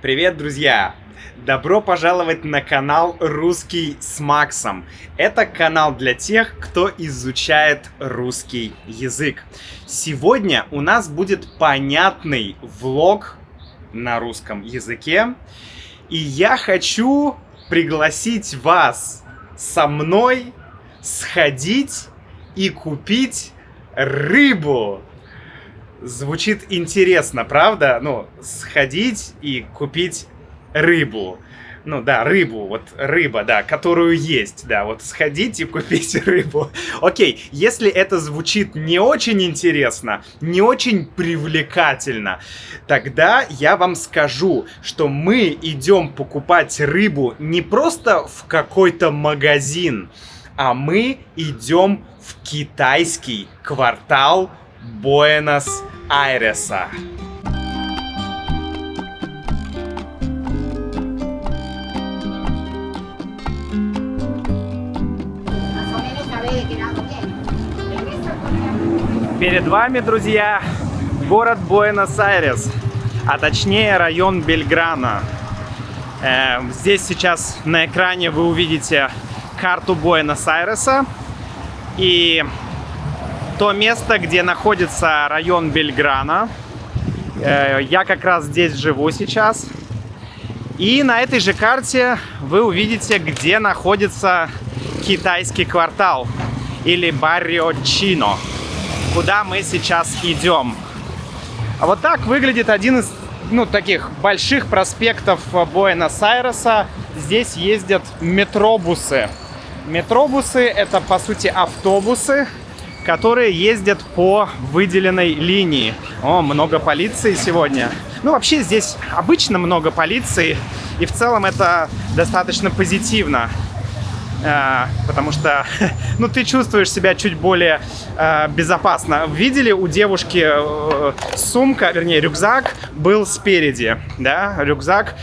Привет, друзья! Добро пожаловать на канал «Русский с Максом». Это канал для тех, кто изучает русский язык. Сегодня у нас будет понятный влог на русском языке. И я хочу пригласить вас со мной сходить и купить рыбу. Звучит интересно, правда? Ну, сходить и купить рыбу. Ну да, рыбу, вот рыба, да, которую есть, да, вот сходить и купить рыбу. Окей, если это звучит не очень интересно, не очень привлекательно, тогда я вам скажу, что мы идем покупать рыбу не просто в какой-то магазин, а мы идем в китайский квартал Буэнос-Айреса. Перед вами, друзья, город Буэнос-Айрес, а точнее район Бельграно. Здесь сейчас на экране вы увидите карту Буэнос-Айреса и то место, где находится район Бельграно. Я как раз здесь живу сейчас. И на этой же карте вы увидите, где находится китайский квартал или Баррио Чино, куда мы сейчас идем. А вот так выглядит один из таких больших проспектов Буэнос-Айреса. Здесь ездят метробусы. Метробусы — это, по сути, автобусы, которые ездят по выделенной линии. О, много полиции сегодня. Ну, вообще здесь обычно много полиции, и в целом это достаточно позитивно. Потому что, ты чувствуешь себя чуть более безопасно. Видели, у девушки сумка, вернее, рюкзак был спереди, да? Рюкзак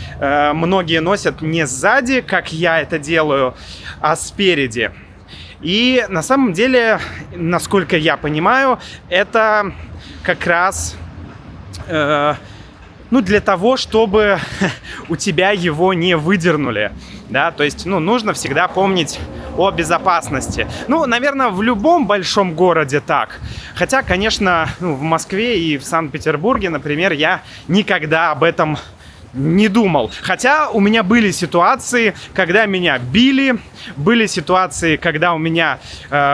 многие носят не сзади, как я это делаю, а спереди. И на самом деле, насколько я понимаю, это как раз для того, чтобы у тебя его не выдернули. Да? То есть нужно всегда помнить о безопасности. Наверное, в любом большом городе так. Хотя, конечно, в Москве и в Санкт-Петербурге, например, я никогда об этом не думал. Хотя у меня были ситуации, когда меня били, были ситуации, когда у меня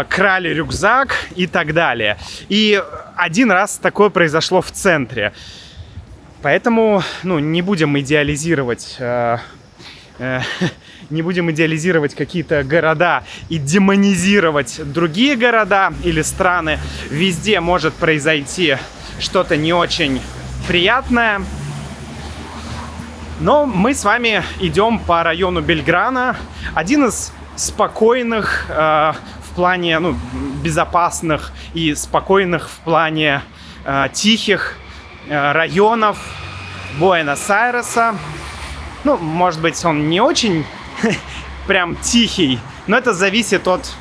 крали рюкзак и так далее. И один раз такое произошло в центре. Поэтому, не будем идеализировать какие-то города и демонизировать другие города или страны. Везде может произойти что-то не очень приятное. Но мы с вами идем по району Бельграно. Один из спокойных в плане безопасных и спокойных в плане тихих районов Буэнос-Айреса. Может быть, он не очень прям тихий, но это зависит от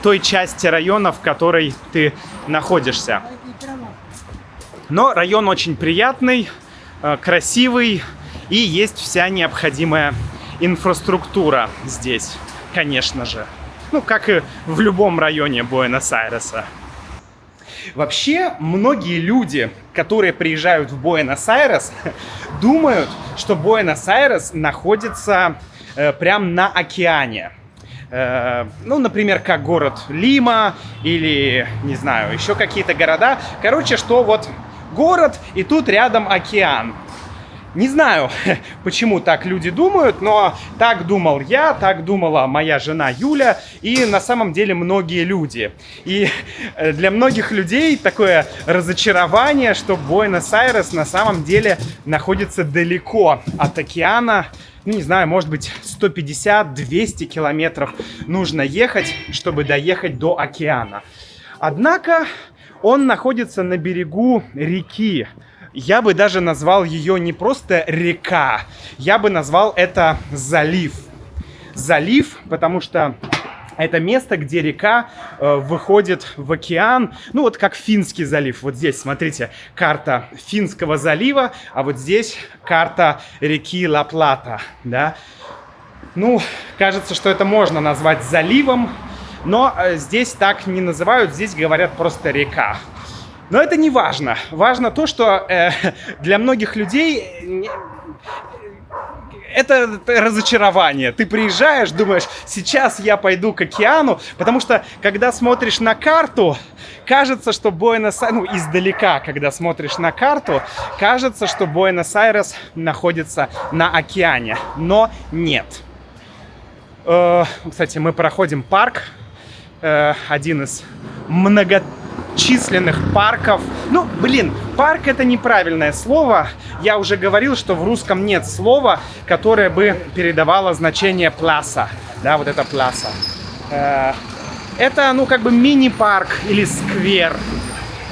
той части района, в которой ты находишься. Но район очень приятный, красивый. И есть вся необходимая инфраструктура здесь, конечно же. Как и в любом районе Буэнос-Айреса. Вообще, многие люди, которые приезжают в Буэнос-Айрес, думают, что Буэнос-Айрес находится прямо на океане. Например, как город Лима или, не знаю, еще какие-то города. Короче, что вот город, и тут рядом океан. Не знаю, почему так люди думают, но так думал я, так думала моя жена Юля и на самом деле многие люди. И для многих людей такое разочарование, что Буэнос-Айрес на самом деле находится далеко от океана. Не знаю, может быть, 150-200 километров нужно ехать, чтобы доехать до океана. Однако он находится на берегу реки. Я бы даже назвал ее не просто река, я бы назвал это залив. Залив, потому что Это место, где река выходит в океан, ну вот как Финский залив. Вот здесь, смотрите, карта Финского залива, а вот здесь карта реки Ла-Плата, да. Ну, кажется, что это можно назвать заливом, но здесь так не называют, здесь говорят просто река. Но это не важно. Важно то, что для многих людей это разочарование. Ты приезжаешь, думаешь, сейчас я пойду к океану, потому что, когда смотришь на карту, кажется, что Буэнос-Айрес, ну, издалека, когда смотришь на карту, кажется, что Буэнос-Айрес находится на океане, но нет. Кстати, мы проходим парк, один из многочисленных парков. Ну, блин, парк — это неправильное слово. Я уже говорил, что в русском нет слова, которое бы передавало значение пласа. Да, вот это пласа. Это, ну, как бы мини-парк или сквер.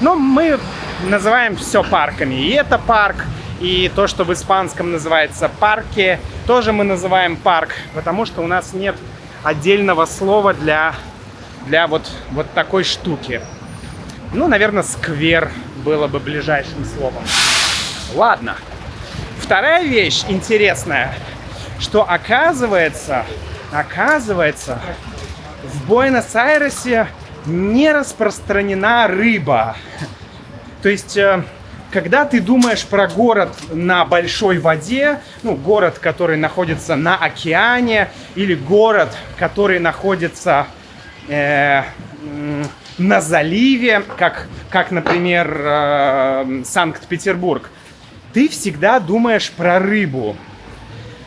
Но мы называем все парками. И это парк, и то, что в испанском называется парке, тоже мы называем парк, потому что у нас нет отдельного слова для вот такой штуки. Ну, наверное, сквер было бы ближайшим словом. Ладно. Вторая вещь интересная, что оказывается, в Буэнос-Айресе не распространена рыба. То есть, когда ты думаешь про город на большой воде, ну, город, который находится на океане, или город, который находится на заливе, как например, Санкт-Петербург, ты всегда думаешь про рыбу.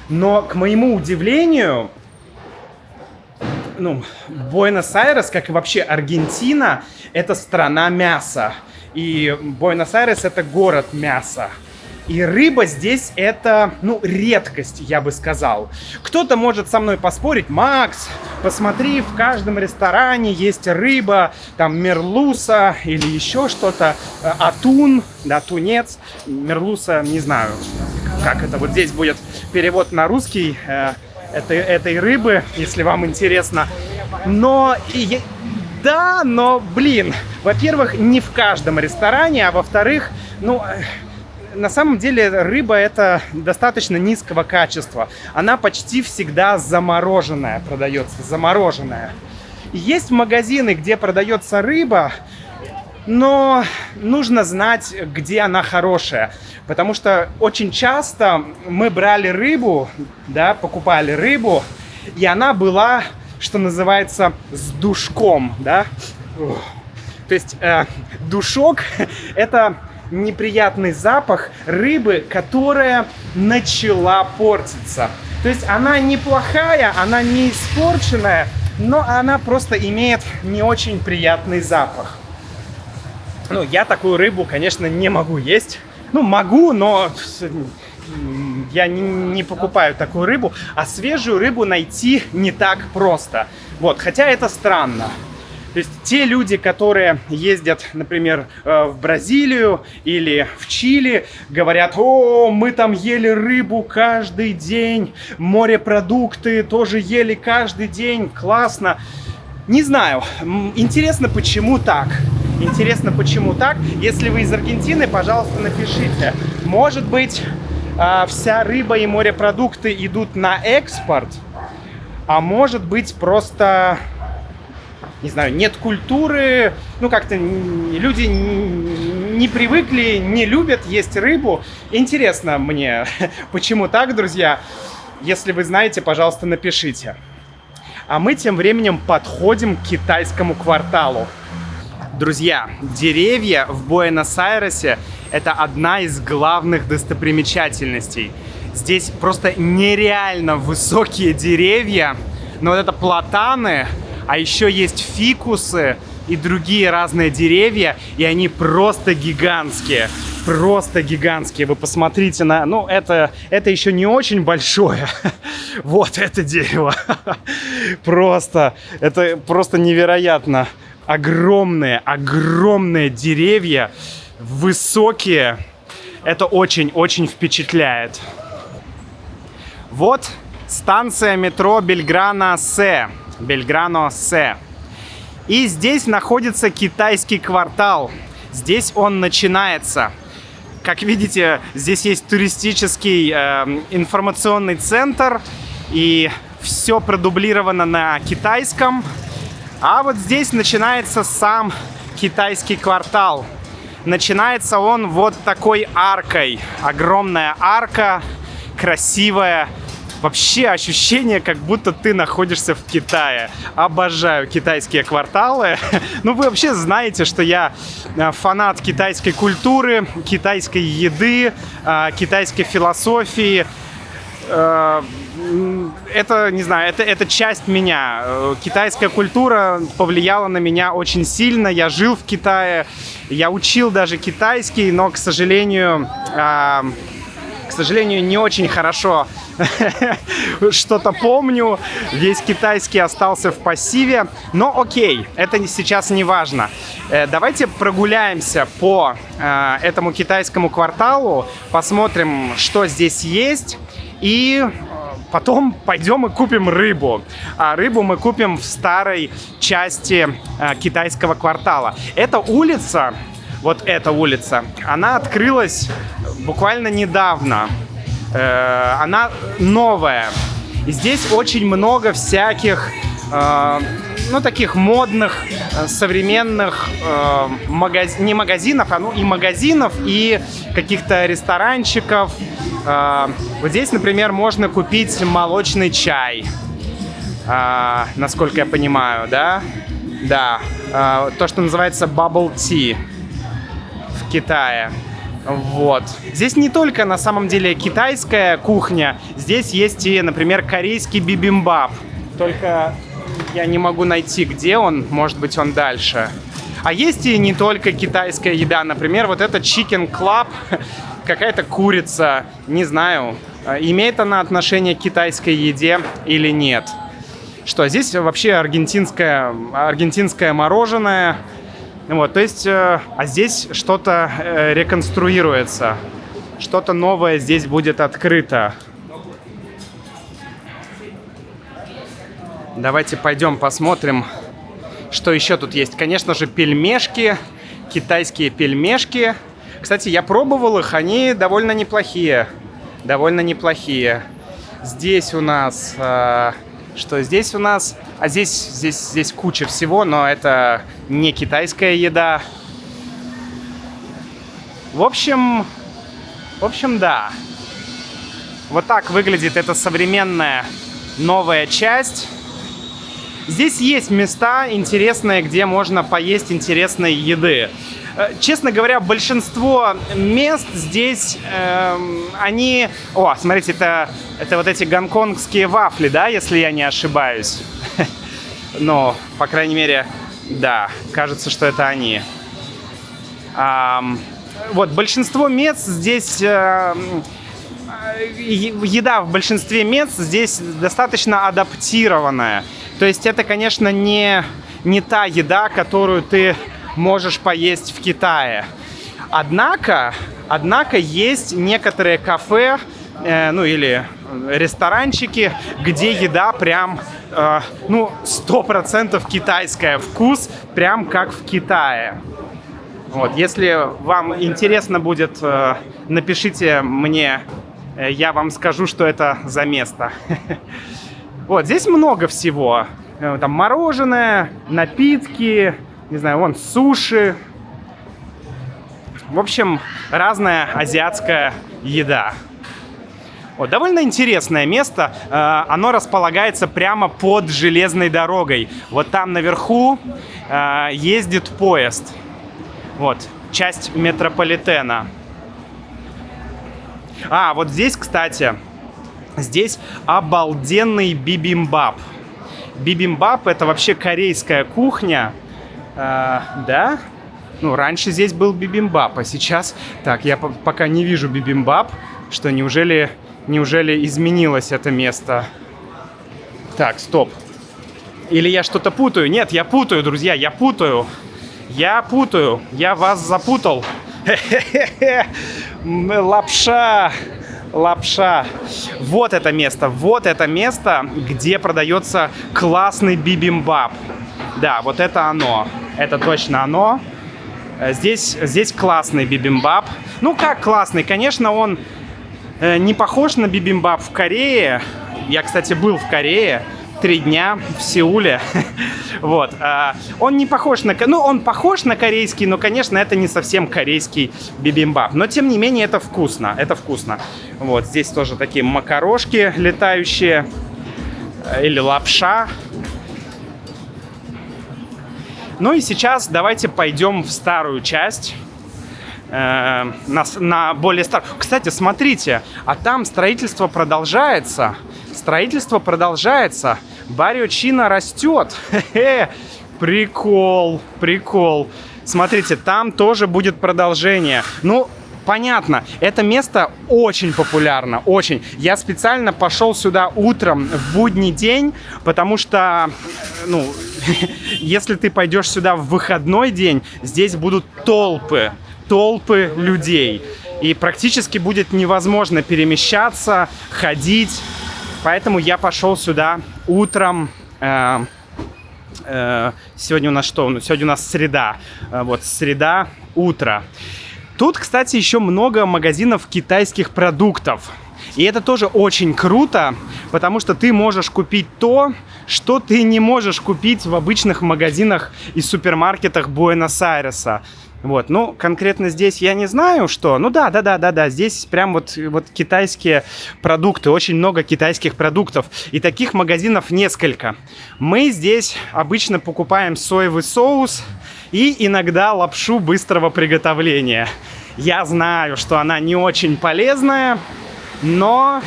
Но, к моему удивлению, ну, Буэнос-Айрес, как и вообще Аргентина, это страна мяса. И Буэнос-Айрес — это город мяса. И рыба здесь — это, ну, редкость, я бы сказал. Кто-то может со мной поспорить: Макс, посмотри, в каждом ресторане есть рыба, там, мерлуса или еще что-то, атун, да, тунец, мерлуса, не знаю, как это вот здесь будет перевод на русский этой рыбы, если вам интересно. Но, но, блин, во-первых, не в каждом ресторане, а во-вторых, ну, на самом деле рыба — это достаточно низкого качества. Она почти всегда замороженная продается, замороженная. Есть магазины, где продается рыба, но нужно знать, где она хорошая. Потому что очень часто мы брали рыбу, да, покупали рыбу, и она была, что называется, с душком, да. То есть душок — это неприятный запах рыбы, которая начала портиться. То есть она неплохая, она не испорченная, но она просто имеет не очень приятный запах. Ну, я такую рыбу, конечно, не могу есть. Ну, могу, но я не покупаю такую рыбу. А свежую рыбу найти не так просто. Вот, хотя это странно. То есть те люди, которые ездят, например, в Бразилию или в Чили, говорят: о, мы там ели рыбу каждый день, морепродукты тоже ели каждый день, классно. Не знаю, интересно, почему так. Интересно, почему так. Если вы из Аргентины, пожалуйста, напишите. Может быть, вся рыба и морепродукты идут на экспорт, а может быть, просто... не знаю, нет культуры, ну как-то люди не привыкли, не любят есть рыбу. Интересно мне, почему так, друзья? Если вы знаете, пожалуйста, напишите. А мы тем временем подходим к китайскому кварталу. Друзья, деревья в Буэнос-Айресе — это одна из главных достопримечательностей. Здесь просто нереально высокие деревья, но вот это платаны. А еще есть фикусы и другие разные деревья, и они просто гигантские. Просто гигантские. Вы посмотрите на... Ну, это еще не очень большое. Вот это дерево. Это просто невероятно. Огромные деревья, высокие. Это очень-очень впечатляет. Вот станция метро Бельграна-Се. Бельграно-Се. И здесь находится китайский квартал. Здесь он начинается. Как видите, здесь есть туристический информационный центр. И все продублировано на китайском. А вот здесь начинается сам китайский квартал. Начинается он вот такой аркой. Огромная арка, красивая. Вообще ощущение, как будто ты находишься в Китае. Обожаю китайские кварталы. Ну, вы вообще знаете, что я фанат китайской культуры, китайской еды, китайской философии. Это, не знаю, это часть меня. Китайская культура повлияла на меня очень сильно. Я жил в Китае, я учил даже китайский, но, к сожалению, не очень хорошо что-то помню. Весь китайский остался в пассиве. Но окей, это сейчас не важно. Давайте прогуляемся по этому китайскому кварталу, посмотрим, что здесь есть. И потом пойдем и купим рыбу. А рыбу мы купим в старой части китайского квартала. Эта улица, вот эта улица, она открылась буквально недавно. Она новая. И здесь очень много всяких, таких модных, современных не магазинов, и магазинов, и каких-то ресторанчиков. Вот здесь, например, можно купить молочный чай, насколько я понимаю, да? Да, то, что называется bubble tea в Китае. Вот. Здесь не только на самом деле китайская кухня, здесь есть и, например, корейский бибимбап. Только я не могу найти, где он, может быть, он дальше. А есть и не только китайская еда, например, вот это Chicken Club, какая-то курица, не знаю, имеет она отношение к китайской еде или нет. Что, здесь вообще аргентинское мороженое. Вот, то есть, а здесь что-то реконструируется, что-то новое здесь будет открыто. Давайте пойдем посмотрим, что еще тут есть. Конечно же, пельмешки, китайские пельмешки. Кстати, я пробовал их, они довольно неплохие. Здесь у нас... Что здесь у нас? А здесь куча всего, но это не китайская еда. В общем, да. Вот так выглядит эта современная новая часть. Здесь есть места интересные, где можно поесть интересной еды. Честно говоря, большинство мест здесь, они... О, смотрите, это вот эти гонконгские вафли, да, если я не ошибаюсь. Но, по крайней мере, да, кажется, что это они. Вот, большинство мест здесь... Еда в большинстве мест здесь достаточно адаптированная. То есть это, конечно, не та еда, которую ты можешь поесть в Китае. Однако есть некоторые кафе, или ресторанчики, где еда прям, 100% китайская. Вкус прям как в Китае. Вот, если вам интересно будет, напишите мне, я вам скажу, что это за место. Вот, здесь много всего. Там мороженое, напитки, не знаю, вон суши. В общем, разная азиатская еда. Вот, довольно интересное место. Оно располагается прямо под железной дорогой. Вот там наверху ездит поезд. Вот, часть метрополитена. Вот здесь, кстати, здесь обалденный бибимбап. Бибимбап — это вообще корейская кухня. Да? Раньше здесь был бибимбап, а сейчас... Так, я пока не вижу бибимбап. Что, неужели изменилось это место? Так, стоп. Или я что-то путаю? Нет, я путаю, друзья, я путаю. Я вас запутал. Лапша. лапша. Вот это место, где продается классный бибимбап. Да, вот это оно. Это точно оно. Здесь классный бибимбап. Ну, как классный? Конечно, он не похож на бибимбап в Корее. Я, кстати, был в Корее 3 дня в Сеуле. Вот. Он не похож на... Ну, он похож на корейский, но, конечно, это не совсем корейский бибимбап. Но, тем не менее, это вкусно. Это вкусно. Вот. Здесь тоже такие макарошки летающие. Или лапша. Ну и сейчас давайте пойдем в старую часть. На более старую. Кстати, смотрите, а там строительство продолжается. Строительство продолжается. Баррио Чино растет. Хе-хе. Прикол, прикол. Смотрите, там тоже будет продолжение. Ну, понятно, это место очень популярно, очень. Я специально пошел сюда утром в будний день, потому что, ну, если ты пойдешь сюда в выходной день, здесь будут толпы людей. И практически будет невозможно перемещаться, ходить. Поэтому я пошел сюда утром. Сегодня у нас что? Сегодня у нас среда. Вот, среда, утро. Тут, кстати, еще много магазинов китайских продуктов. И это тоже очень круто, потому что ты можешь купить то, что ты не можешь купить в обычных магазинах и супермаркетах Буэнос-Айреса. Вот, ну, конкретно здесь я не знаю, что. Ну да, здесь прям вот китайские продукты, очень много китайских продуктов. И таких магазинов несколько. Мы здесь обычно покупаем соевый соус и иногда лапшу быстрого приготовления. Я знаю, что она не очень полезная, но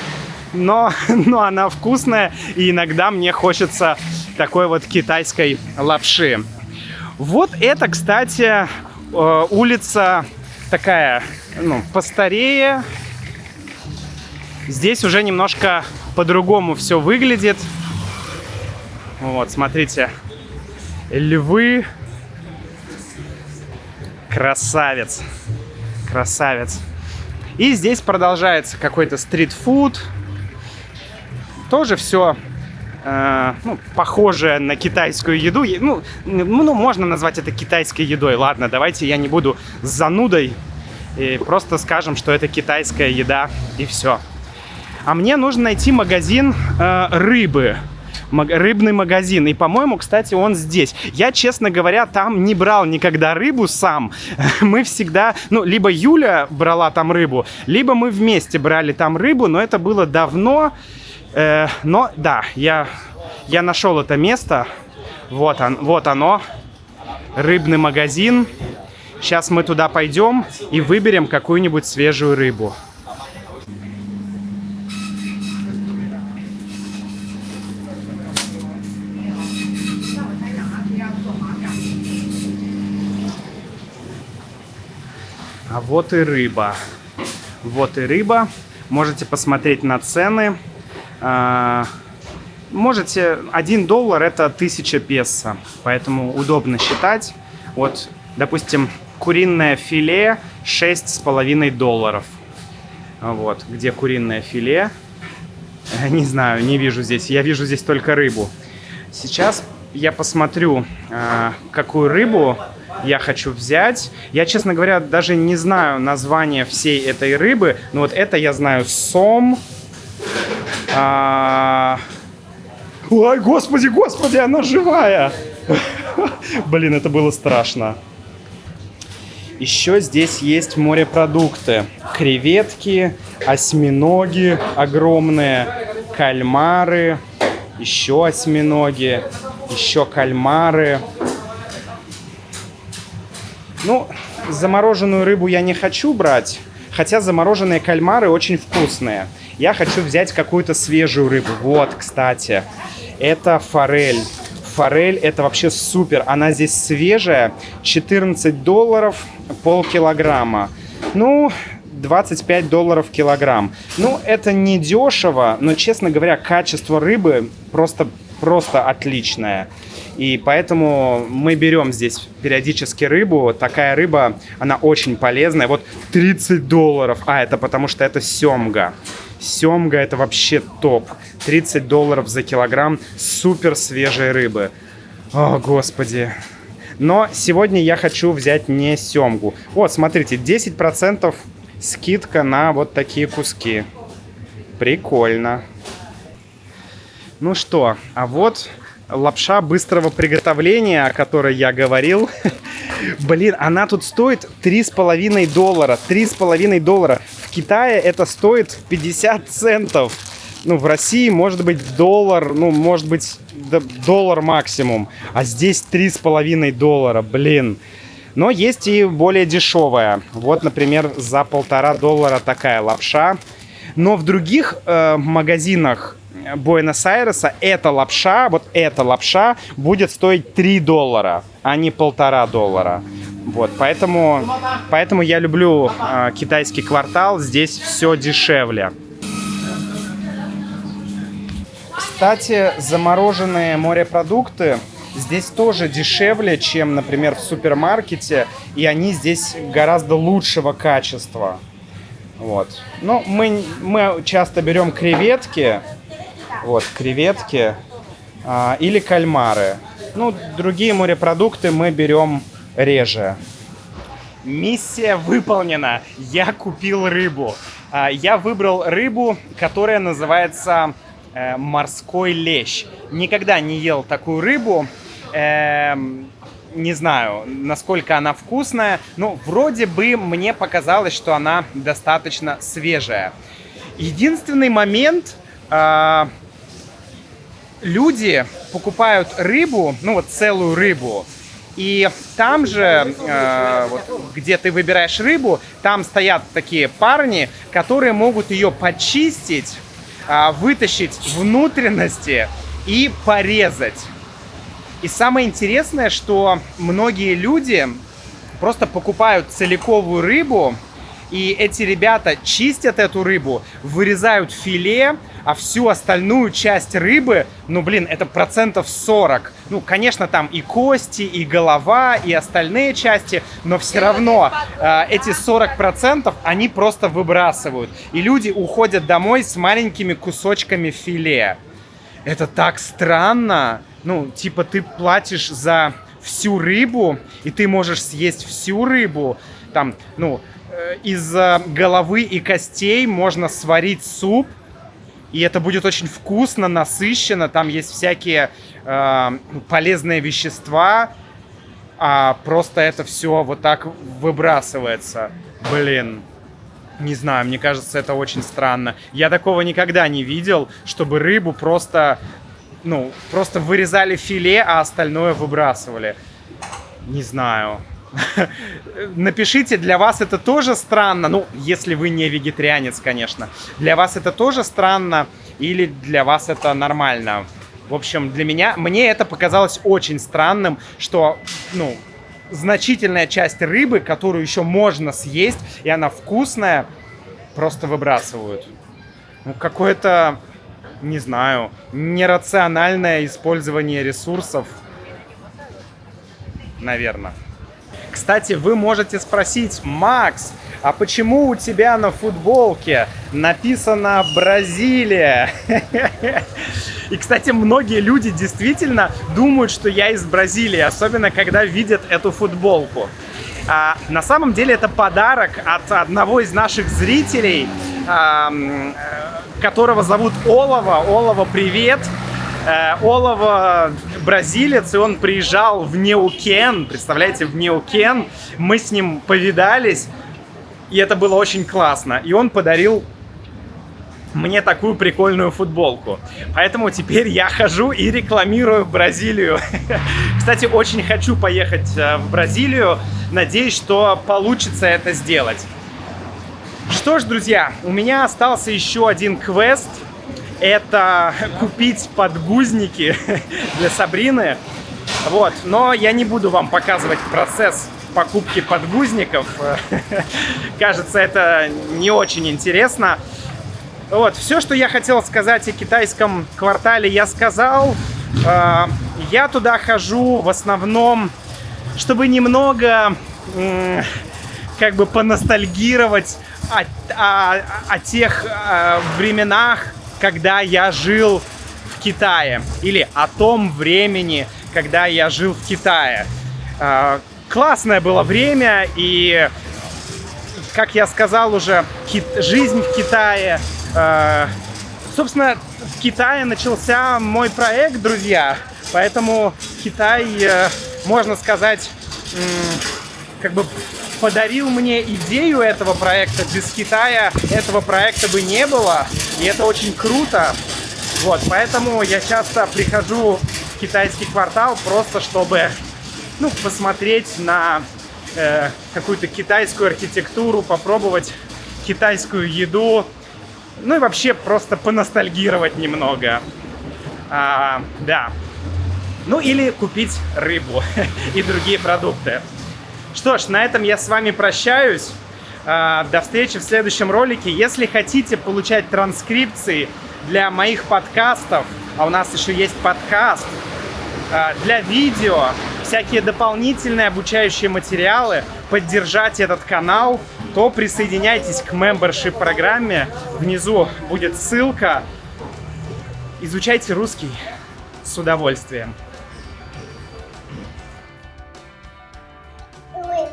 она вкусная, и иногда мне хочется такой вот китайской лапши. Вот это, кстати, улица такая, ну, постарее. Здесь уже немножко по-другому все выглядит. Вот, смотрите. Львы. Красавец. Красавец. И здесь продолжается какой-то стритфуд. Тоже все похожее на китайскую еду. Ну, можно назвать это китайской едой. Ладно, давайте я не буду с занудой. И просто скажем, что это китайская еда, и все. А мне нужно найти магазин рыбы. Рыбный магазин. И, по-моему, кстати, он здесь. Я, честно говоря, там не брал никогда рыбу сам. Мы всегда... Ну, либо Юля брала там рыбу, либо мы вместе брали там рыбу, но это было давно. Но, да, я нашел это место. Вот оно. Рыбный магазин. Сейчас мы туда пойдем и выберем какую-нибудь свежую рыбу. А вот и рыба. Вот и рыба. Можете посмотреть на цены. Можете... $1 это 1000 песо. Поэтому удобно считать. Вот, допустим, куриное филе $6,5. Вот, где куриное филе? Не знаю, не вижу здесь. Я вижу здесь только рыбу. Сейчас я посмотрю, какую рыбу я хочу взять. Я, честно говоря, даже не знаю название всей этой рыбы. Но вот это я знаю. Сом. Ой, господи, она живая. Блин, это было страшно. Еще здесь есть морепродукты. Креветки, осьминоги огромные, кальмары, еще осьминоги, еще кальмары. Ну, замороженную рыбу я не хочу брать, хотя замороженные кальмары очень вкусные. Я хочу взять какую-то свежую рыбу. Вот, кстати, это форель. Форель это вообще супер. Она здесь свежая. $14, полкилограмма. Ну, $25 килограмм. Ну, это не дешево, но, честно говоря, качество рыбы просто просто отличная. И поэтому мы берем здесь периодически рыбу. Такая рыба, она очень полезная. Вот $30. А, это потому что это семга. Семга — это вообще топ. $30 за килограмм супер свежей рыбы. О, господи. Но сегодня я хочу взять не семгу. Вот, смотрите, 10% скидка на вот такие куски. Прикольно. Ну что, а вот лапша быстрого приготовления, о которой я говорил. Блин, она тут стоит $3,5. $3,5. В Китае это стоит 50 центов. Ну, в России, может быть, $1, ну, может быть, $1 максимум. А здесь $3,5, блин. Но есть и более дешевая. Вот, например, за $1,5 такая лапша. Но в других магазинах Буэнос-Айреса эта лапша будет стоить $3, а не $1,5. Вот, поэтому я люблю китайский квартал. Здесь все дешевле. Кстати, замороженные морепродукты здесь тоже дешевле, чем, например, в супермаркете, и они здесь гораздо лучшего качества. Вот. Ну, мы часто берем креветки, или кальмары. Ну, другие морепродукты мы берем реже. Миссия выполнена. Я купил рыбу. Я выбрал рыбу, которая называется морской лещ. Никогда не ел такую рыбу. Не знаю, насколько она вкусная, но вроде бы мне показалось, что она достаточно свежая. Единственный момент, люди покупают рыбу, ну вот целую рыбу, и там же, вот, где ты выбираешь рыбу, там стоят такие парни, которые могут ее почистить, вытащить внутренности и порезать. И самое интересное, что многие люди просто покупают целиковую рыбу, и эти ребята чистят эту рыбу, вырезают филе, а всю остальную часть рыбы, ну, блин, это 40%. Ну, конечно, там и кости, и голова, и остальные части, но все равно эти 40% они просто выбрасывают. И люди уходят домой с маленькими кусочками филе. Это так странно. Ну, типа, ты платишь за всю рыбу, и ты можешь съесть всю рыбу. Там, ну, из головы и костей можно сварить суп, и это будет очень вкусно, насыщенно. Там есть всякие полезные вещества, а просто это все вот так выбрасывается. Блин. Не знаю, мне кажется, это очень странно. Я такого никогда не видел, чтобы рыбу просто вырезали филе, а остальное выбрасывали. Не знаю. Напишите, для вас это тоже странно. Ну, если вы не вегетарианец, конечно. Для вас это тоже странно или для вас это нормально? В общем, мне это показалось очень странным, что, ну, значительная часть рыбы, которую еще можно съесть, и она вкусная, просто выбрасывают. Ну, какое-то, не знаю, нерациональное использование ресурсов, наверное. Кстати, вы можете спросить: Макс, а почему у тебя на футболке написано «Бразилия»? И, кстати, многие люди действительно думают, что я из Бразилии, особенно когда видят эту футболку. На самом деле это подарок от одного из наших зрителей, которого зовут Олова. Олова, привет! Олова бразилец, и он приезжал в Неукен, представляете, в Неукен. Мы с ним повидались, и это было очень классно. И он подарил мне такую прикольную футболку. Поэтому теперь я хожу и рекламирую Бразилию. Кстати, очень хочу поехать в Бразилию. Надеюсь, что получится это сделать. Что ж, друзья, у меня остался еще один квест. Это купить подгузники для Сабрины. Вот. Но я не буду вам показывать процесс покупки подгузников. Кажется, это не очень интересно. Вот. Все, что я хотел сказать о китайском квартале, я сказал. Я туда хожу в основном, чтобы немного как бы поностальгировать о тех временах, когда я жил в Китае, или о том времени, когда я жил в Китае. Классное было время, и, как я сказал уже, жизнь в Китае. Собственно, в Китае начался мой проект, друзья, поэтому Китай, можно сказать, как бы подарил мне идею этого проекта. Без Китая этого проекта бы не было, и это очень круто. Вот, поэтому я часто прихожу в китайский квартал просто чтобы, посмотреть на какую-то китайскую архитектуру, попробовать китайскую еду, и вообще просто поностальгировать немного. Да. Или купить рыбу и другие продукты. Что ж, на этом я с вами прощаюсь. До встречи в следующем ролике. Если хотите получать транскрипции для моих подкастов, а у нас еще есть подкаст, для видео, всякие дополнительные обучающие материалы, поддержать этот канал, то присоединяйтесь к membership программе. Внизу будет ссылка. Изучайте русский с удовольствием. Ой,